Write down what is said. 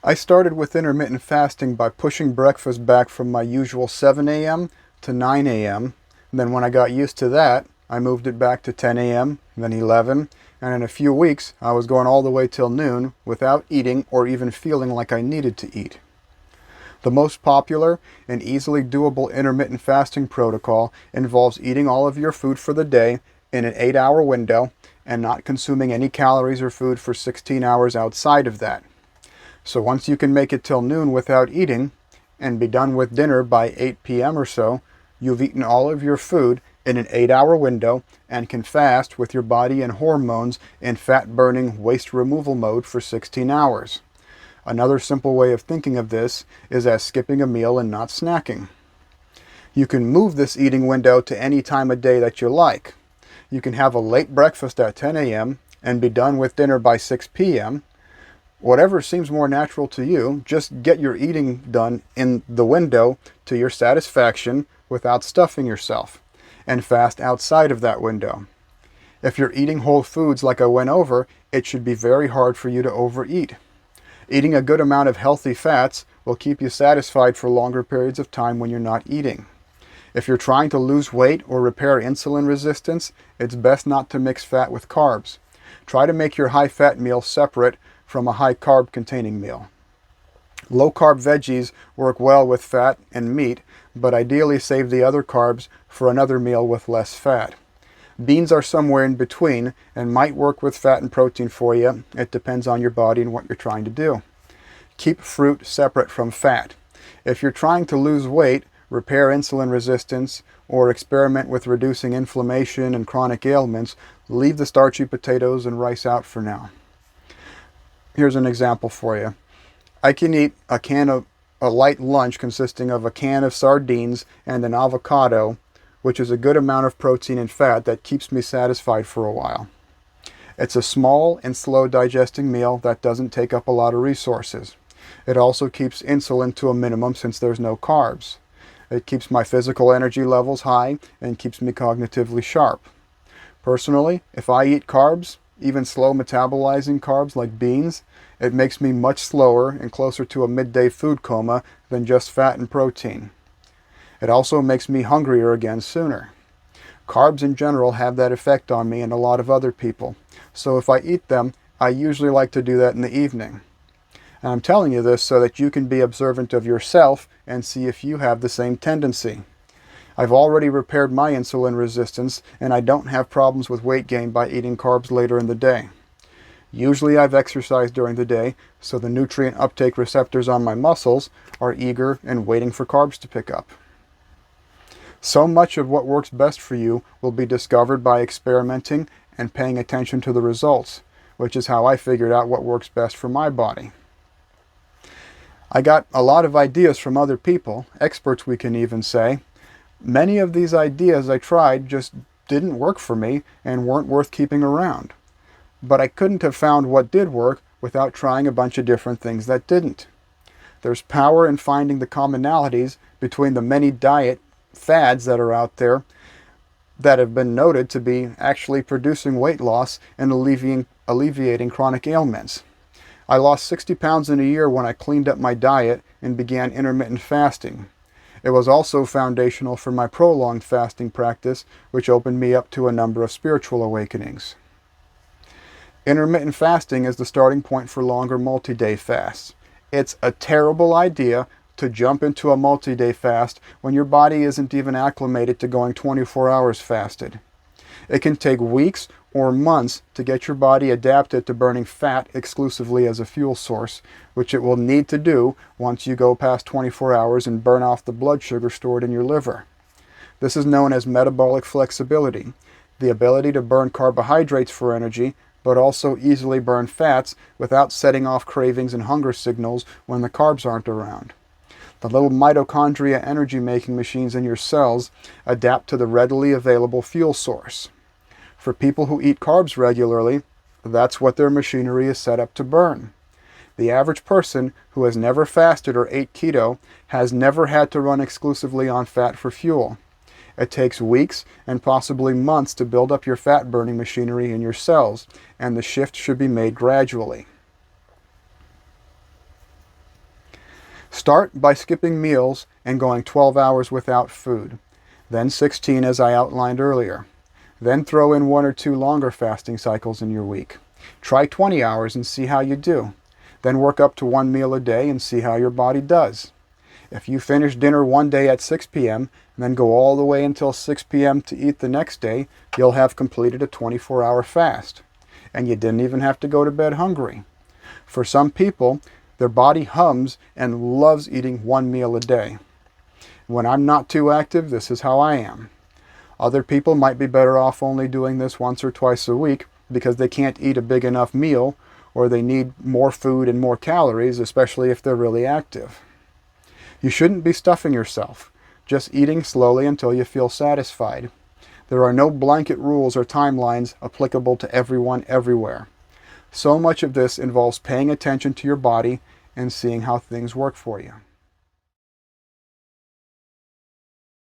I started with intermittent fasting by pushing breakfast back from my usual 7 a.m. to 9 a.m. Then when I got used to that, I moved it back to 10 a.m., then 11, and in a few weeks I was going all the way till noon without eating or even feeling like I needed to eat. The most popular and easily doable intermittent fasting protocol involves eating all of your food for the day in an 8-hour window and not consuming any calories or food for 16 hours outside of that. So once you can make it till noon without eating and be done with dinner by 8 p.m. or so, you've eaten all of your food in an 8-hour window and can fast with your body and hormones in fat-burning waste removal mode for 16 hours. Another simple way of thinking of this is as skipping a meal and not snacking. You can move this eating window to any time of day that you like. You can have a late breakfast at 10 a.m. and be done with dinner by 6 p.m. Whatever seems more natural to you, just get your eating done in the window to your satisfaction without stuffing yourself, and fast outside of that window. If you're eating whole foods like I went over, it should be very hard for you to overeat. Eating a good amount of healthy fats will keep you satisfied for longer periods of time when you're not eating. If you're trying to lose weight or repair insulin resistance, it's best not to mix fat with carbs. Try to make your high-fat meal separate from a high-carb containing meal. Low-carb veggies work well with fat and meat, but ideally save the other carbs for another meal with less fat. Beans are somewhere in between and might work with fat and protein for you. It depends on your body and what you're trying to do. Keep fruit separate from fat. If you're trying to lose weight, repair insulin resistance, or experiment with reducing inflammation and chronic ailments, leave the starchy potatoes and rice out for now. Here's an example for you. I can eat a light lunch consisting of a can of sardines and an avocado, which is a good amount of protein and fat that keeps me satisfied for a while. It's a small and slow digesting meal that doesn't take up a lot of resources. It also keeps insulin to a minimum since there's no carbs. It keeps my physical energy levels high and keeps me cognitively sharp. Personally, if I eat carbs, even slow metabolizing carbs like beans, it makes me much slower and closer to a midday food coma than just fat and protein. It also makes me hungrier again sooner. Carbs in general have that effect on me and a lot of other people, so if I eat them, I usually like to do that in the evening. And I'm telling you this so that you can be observant of yourself and see if you have the same tendency. I've already repaired my insulin resistance and I don't have problems with weight gain by eating carbs later in the day. Usually I've exercised during the day, so the nutrient uptake receptors on my muscles are eager and waiting for carbs to pick up. So much of what works best for you will be discovered by experimenting and paying attention to the results, which is how I figured out what works best for my body. I got a lot of ideas from other people, experts we can even say. Many of these ideas I tried just didn't work for me and weren't worth keeping around. But I couldn't have found what did work without trying a bunch of different things that didn't. There's power in finding the commonalities between the many diet fads that are out there that have been noted to be actually producing weight loss and alleviating chronic ailments. I lost 60 pounds in a year when I cleaned up my diet and began intermittent fasting. It was also foundational for my prolonged fasting practice, which opened me up to a number of spiritual awakenings. Intermittent fasting is the starting point for longer multi-day fasts. It's a terrible idea to jump into a multi-day fast when your body isn't even acclimated to going 24 hours fasted. It can take weeks or months to get your body adapted to burning fat exclusively as a fuel source, which it will need to do once you go past 24 hours and burn off the blood sugar stored in your liver. This is known as metabolic flexibility, the ability to burn carbohydrates for energy, but also easily burn fats without setting off cravings and hunger signals when the carbs aren't around. The little mitochondria energy-making machines in your cells adapt to the readily available fuel source. For people who eat carbs regularly, that's what their machinery is set up to burn. The average person who has never fasted or ate keto has never had to run exclusively on fat for fuel. It takes weeks and possibly months to build up your fat-burning machinery in your cells, and the shift should be made gradually. Start by skipping meals and going 12 hours without food, then 16 as I outlined earlier. Then throw in 1 or 2 longer fasting cycles in your week. Try 20 hours and see how you do. Then work up to 1 meal a day and see how your body does. If you finish dinner one day at 6 p.m. and then go all the way until 6 p.m. to eat the next day, you'll have completed a 24-hour fast. And you didn't even have to go to bed hungry. For some people, their body hums and loves eating 1 meal a day. When I'm not too active, this is how I am. Other people might be better off only doing this once or twice a week because they can't eat a big enough meal, or they need more food and more calories, especially if they're really active. You shouldn't be stuffing yourself, just eating slowly until you feel satisfied. There are no blanket rules or timelines applicable to everyone everywhere. So much of this involves paying attention to your body and seeing how things work for you.